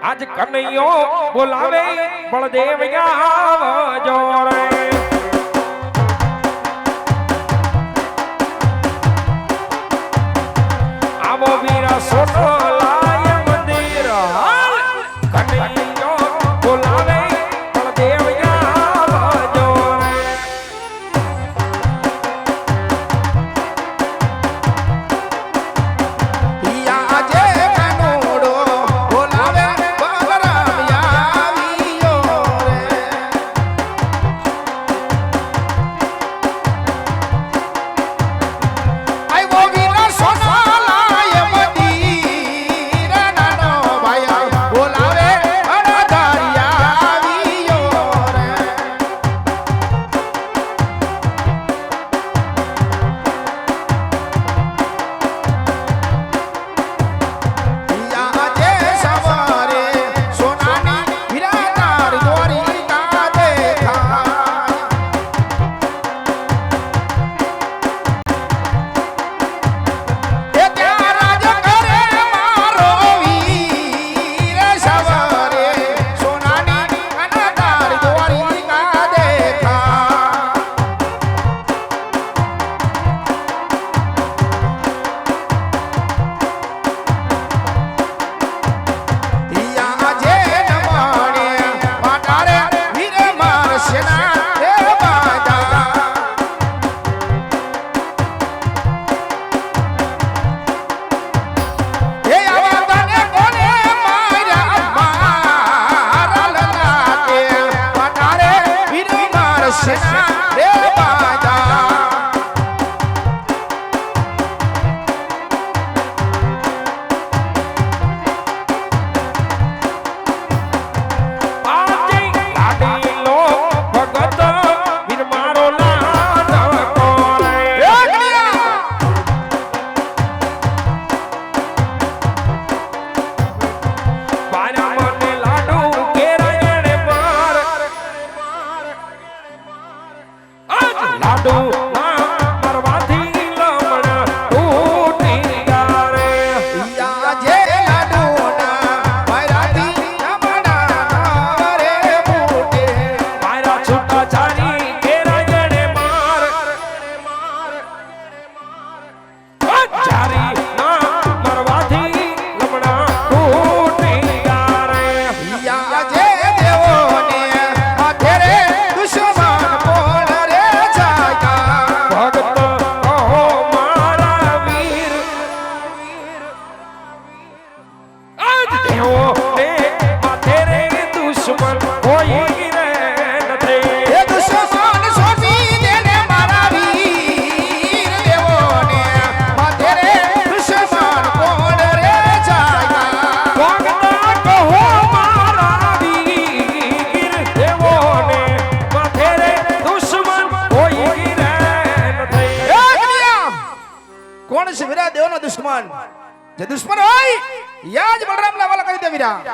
આજ કનૈયો બોલાવે બળદેવ આવજો રે આવો વીરા સોનો લાય મંદિર કનૈયો બોલાવે બળદેવ આવજો રે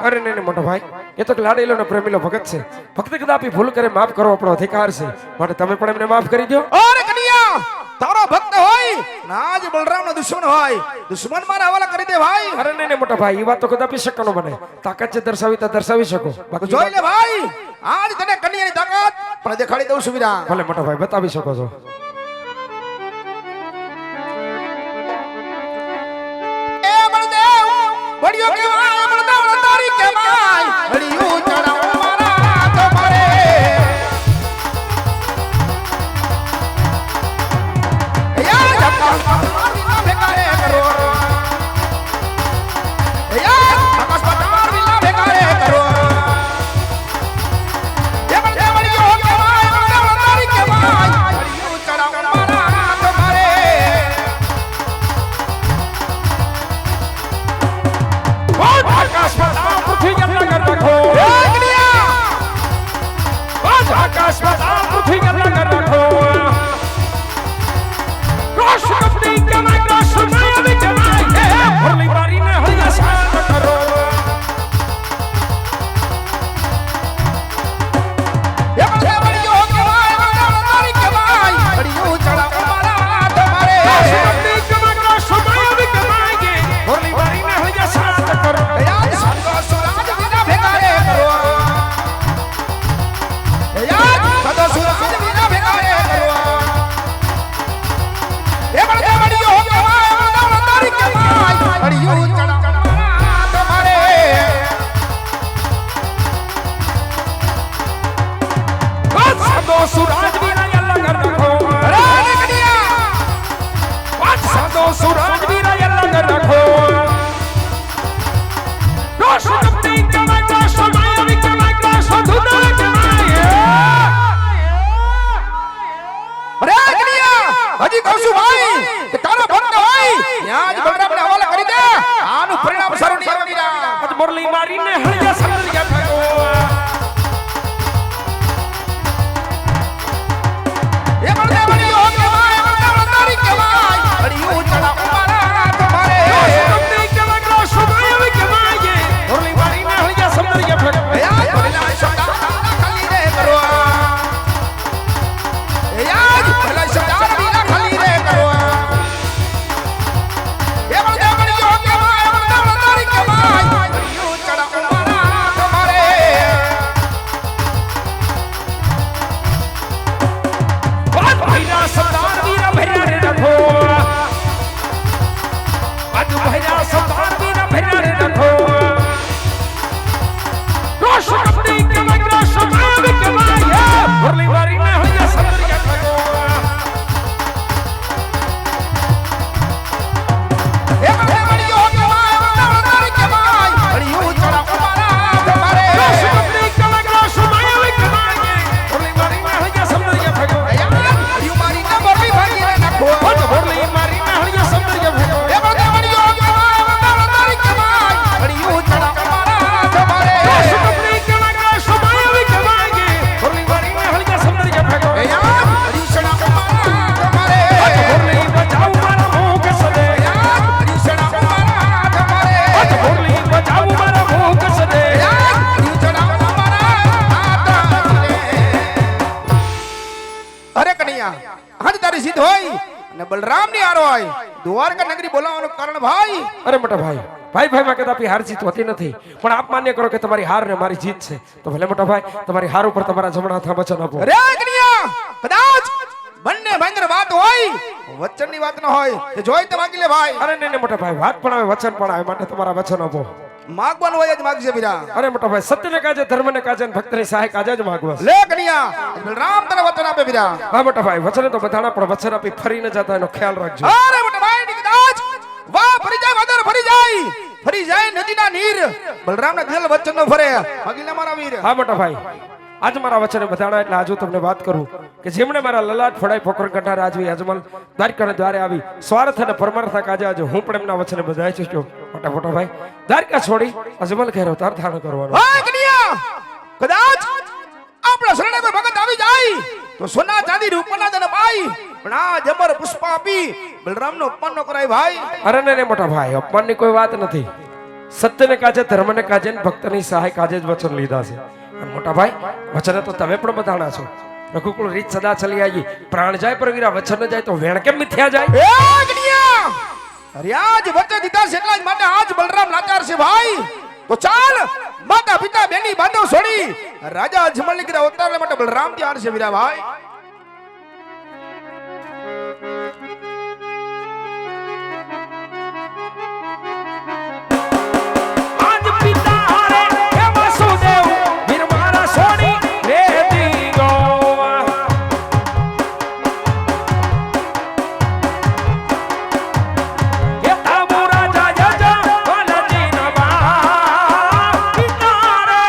અરે નહીં મોટો ભાઈ એ તો લાડેલો ને પ્રેમીલો ભગત છે ભક્ત કદાપી ભૂલ કરે માફ કરવો આપણો અધિકાર છે માટે તમે પણ એમને માફ કરી દો અરે કન્યા તારો ભક્ત હોય નાજ બલરામનો દુશ્મન હોય દુશ્મન મારા હવાલા કરી દે ભાઈ અરે નહીં મોટો ભાઈ એ વાત તો કદાપી શક્ય ન બને તાકાત છે દર્શાવી તો દર્શાવી શકો બાકી જોઈ લે ભાઈ આજ તને કન્યાની તાકાત પણ દેખાડી દઉં છું વીરા ભલે મોટો ભાઈ બતાવી શકો છો એ બળદેવ વડિયો કેવાય બળદેવ તારી કેવાય વડિયો ચડાવ મારા તમારે યા જપ્પા વિના ભેગારે કરો યા આકાશ પટાર વિના ભેગારે કરો એ બળદેવ વડિયો કેવાય બળદેવ તારી કેવાય વડિયો ચડાવ મારા તમારે What? હજી કહું છું ભાઈ કે તારો ભક્ત હોય ત્યાં જ બલરામને હવાલે કરી દે આનું પરિણામ સારું નહીં આવે વીરા આજ મોરલી મારીને હળિયા સમરિયા ભાગો એ બળદે બળિયો કહેવાય બળદે બળદારી કહેવાય હળિયું ચડા ઉમારા તમારે મોરલી મારીને હળિયા સમરિયા ભાગો યાદ ભલા શબ્દ ખાલી રે કરવા યાદ ભલા શબ્દ બીના ખાલી રે કરવા એ બળદે બળિયો કહેવાય બળદે બળદારી કહેવાય હળિયું ચડા ઉમારા તમારે વાત ભૈરા સરદાર વીરા ભૈરા રે રખો આજ ભૈરા સરદાર વીરા ભૈરા રે રખો રોશ કપડી કે મગરા સમાય કે માય મોરલી મારીને હળિયા સમરિયા ભાગો એ બળદે બળિયો કહેવાય બળદે બળદારી કહેવાય હળિયું ચડા ઉમારા તમારે રોશ કપડી કે મગરા સમાય કે માય મોરલી મારીને હળિયા સમરિયા ભાગો હળિયું મારીને મોરલી ભાગી રે નાખો મોરલી મારીને હળિયા સમરિયા ભાગો એ બળદે બળિયો કહેવાય બળદે બળદારી કહેવાય હળિયું ચડા ઉમારા તમારે રોશ કપડી કે મગરા સમાય કે માય મોરલી મારીને હળિયા સમરિયા ભાગો હળિયું ચડા ઉમારા તમારે મોરલી બચાવ મારા ભૂખ સદે હળિયું ચડા ઉમારા તમારે મોરલી બચાવ મારા ભૂખ સદે હળિયું ચડા ઉમારા અરે કનૈયા આજ તારી જીત હોય અને બલરામની હાર હોય દ્વારકા નગરી બોલાવવાનું કારણ ભાઈ અરે મોટા ભાઈ ભાઈ ભાઈ માં કદાપી હાર જીત હોતી નથી પણ આપ માન્ય કરો કે તમારી હાર ને મારી જીત છે તો ભલે મોટા ભાઈ તમારી હાર ઉપર તમારા જમણા હાથમાં વચન આપો અરે કનૈયા કદાચ બંને ભાઈની વાત હોય વચનની વાત ન હોય કે જોઈ તો માગી લે ભાઈ અરે નહીં નહીં મોટા ભાઈ વાત પણ આવે વચન પણ આવે માટે તમારા વચન આપો માગવાનું હોય જ માગજે વીરા અરે મોટા ભાઈ સત્યને કાજે ધર્મને કાજે અને ભક્તની સહાય કાજે જ માગવા લે કનૈયા બલરામ તને વચન આપે વીરા હા મોટા ભાઈ વચન તો બધાના પણ વચન આપી ફરી ન જતા એનો ખ્યાલ રાખજો અરે મોટા ભાઈ ની કદાચ વાહ ફરી જાય વાદર ફરી જાય નદીના નીર બલરામના દિલ વચન નો ફરે માગી લે મારા વીર હા મોટા ભાઈ આજ મારા વચને બધાણા એટલે આજે હું તમને વાત કરું કે જેમણે મારા લલાટ ફડાઈ ફોકર કંઠાર આજવી અજમલ દ્વારકાના દ્વારે આવી સ્વાર્થ અને પરમાર્થ કાજે આજે હું પણ એમના વચને બધાય છું મોટા મોટા ભાઈ દ્વારકા છોડી અજમલ ઘેર અવતાર ધારણ કરવાનો હા કનૈયા કદાચ આપણા શરણે કોઈ ભગત આવી જાય તો સોના ચાંદી રૂપના તને પાઈ પણ આ જબર પુષ્પ આપી બલરામનો અપમાન ન કરાય ભાઈ અરે ને મોટા ભાઈ અપમાનની કોઈ વાત નથી સત્યને કાજે ધર્મને કાજે ને ભક્તની સહાય કાજે જ વચન લીધા છે અને મોટા ભાઈ વચને તો તમે પણ બધાણા છો રઘુકુળ રીત સદા ચલી આવી પ્રાણ જાય પર વીરા વચન જાય તો વેણ કેમ મિથ્યા જાય એ કનૈયા અરે આજ વચ્ચે દીધા છે એટલા જ માટે આજ બલરામ લાચાર છે ભાઈ તો ચાલ માતા પિતા બેની બાંધવ છોડી રાજા અજમલની કીધા અવતાર માટે બલરામ તૈયાર છે વીરા ભાઈ આજ પિતા હારે હે વાસુદેવ વીર મારા સોની રે દીગો એ તામુ રાજા જજા વાલજી નવા પિતા રે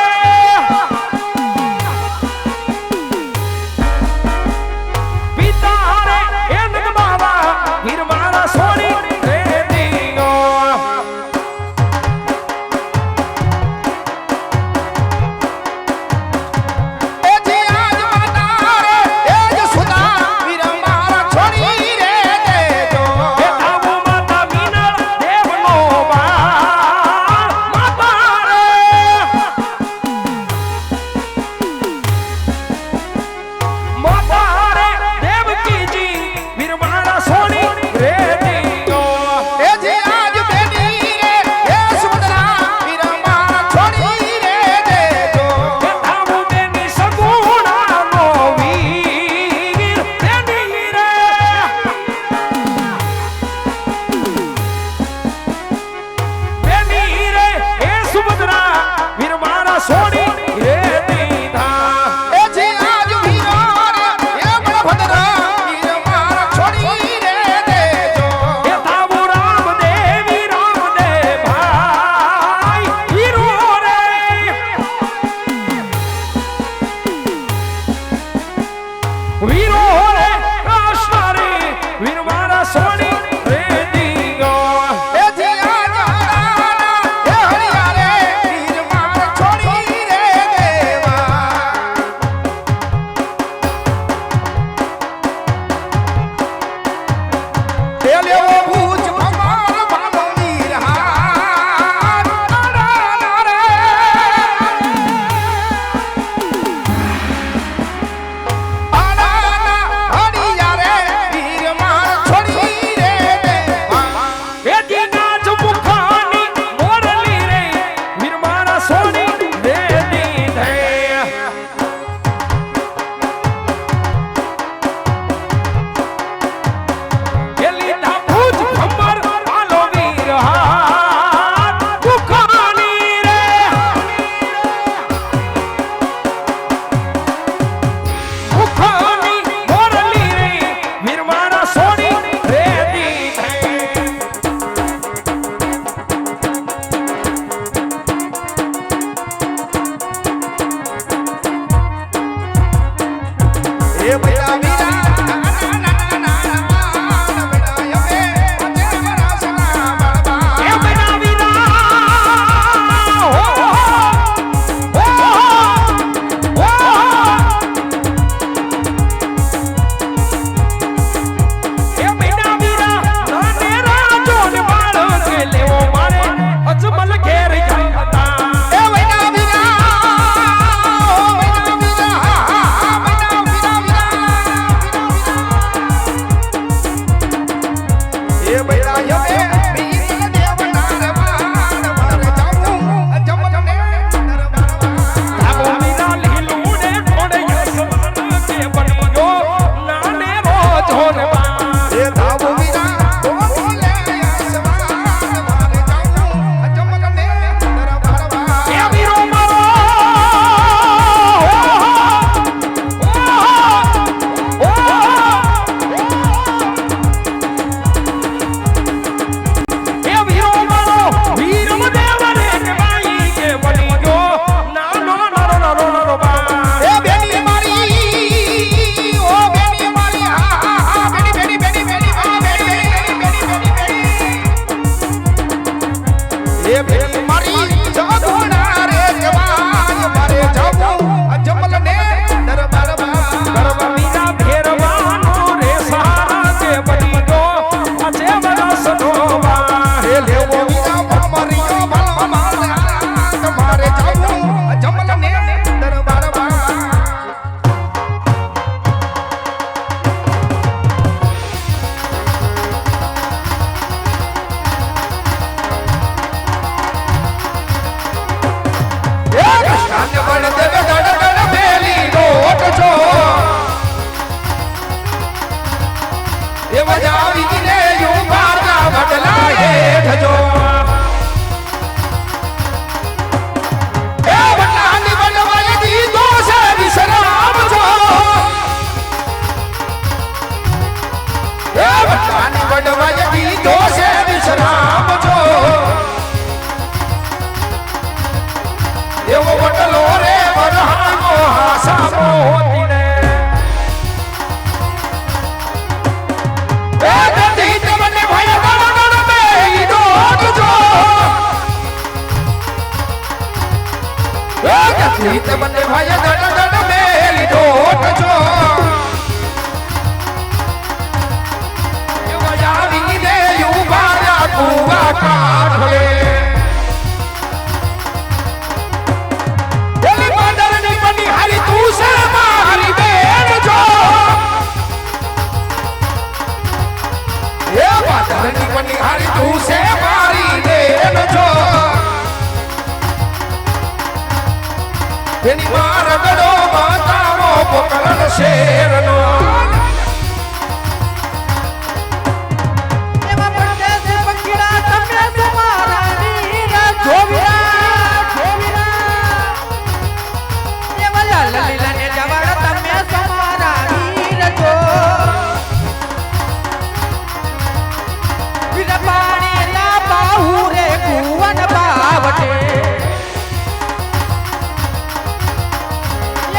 લેવો ભૂજ ભમાર ભાલો વીર હાર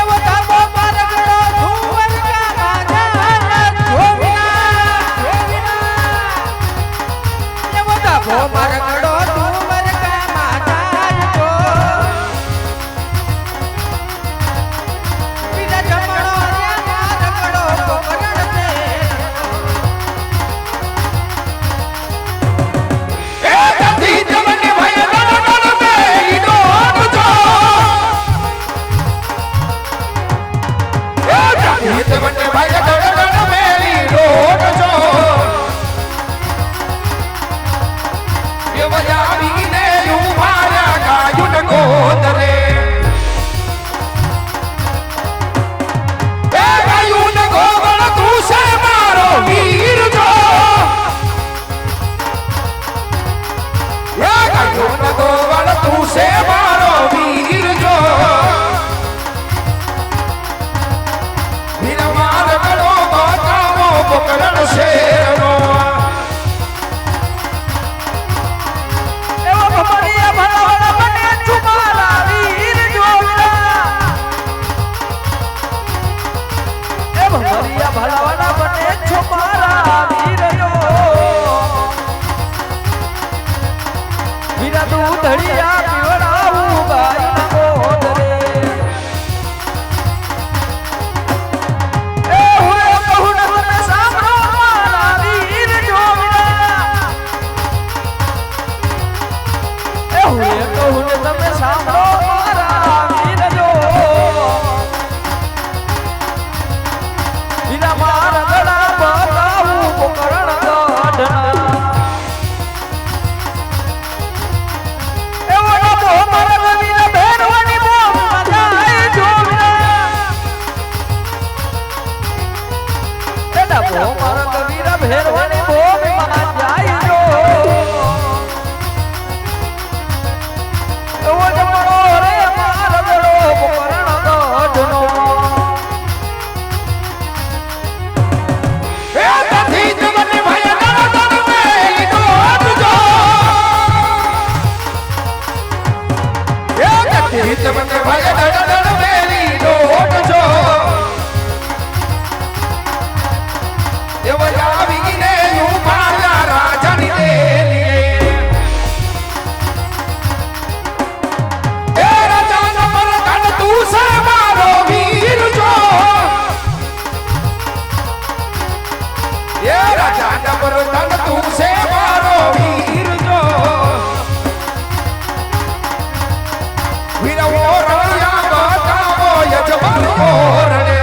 એવો તાબો પર ગળો ધુવર કા એ રાજા જબરદસ્ત તું છે મારો વીર જો વીરવો રણિયા બતાવો યજમાન મોરણે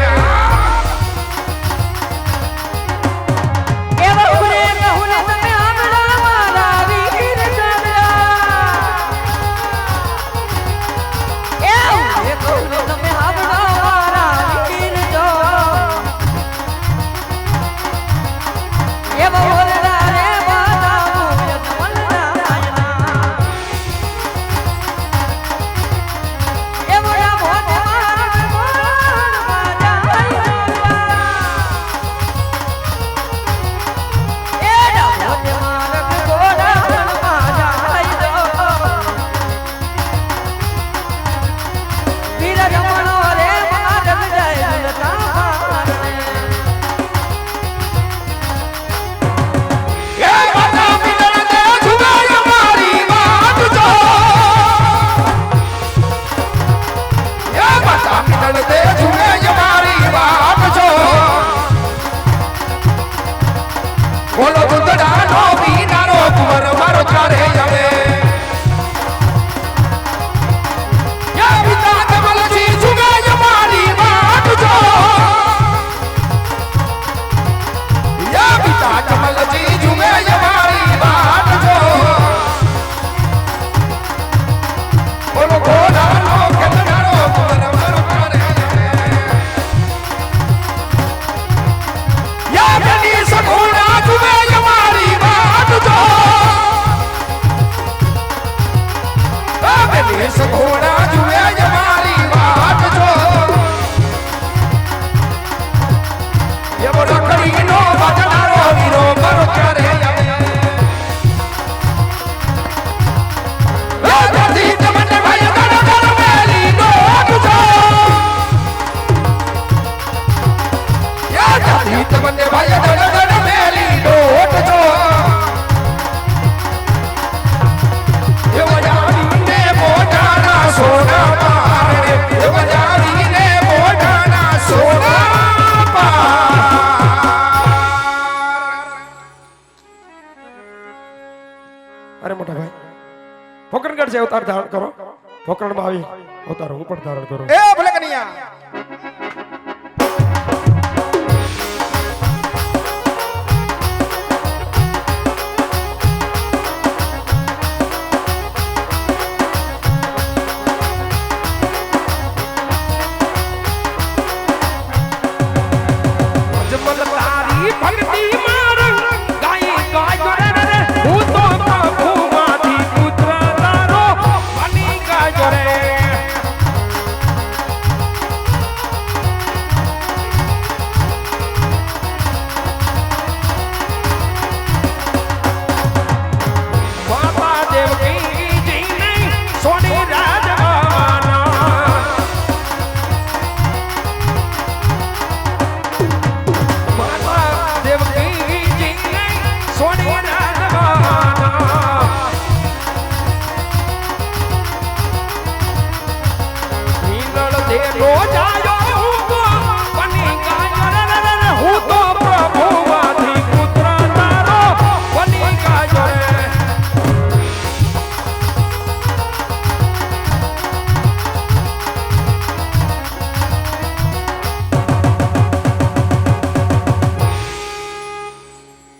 બોલો દુધડાનો પીનારો કુંવર મારો ચારે આવે યા પિતા કમલજી જુગાય મારી વાત જો યા પિતા કમલજી જુગાય મારી વાત જો બોલો ઘોડાનો કેતનારો કુંવર મારો ચારે આવે યા બની સગુણા ઘોડા જુએ જ મારી વાત જો એવો રખડીનો બચનારો વીરો મારો ચારે આવે રાજાજી તમને ભાઈ ગણ મેલી નોટ જો રાજાજી તમને ભાઈ ગણ મેલી નોટ જો સોના પારે બજાવીને મોઢાના સોના અરે મોટા ભાઈ પોકરણગઢ છે અવતાર ધારણ કરો પોકરણમાં આવી અવતાર હું પણ ધારણ કરું એ ભલે કનૈયા રોજ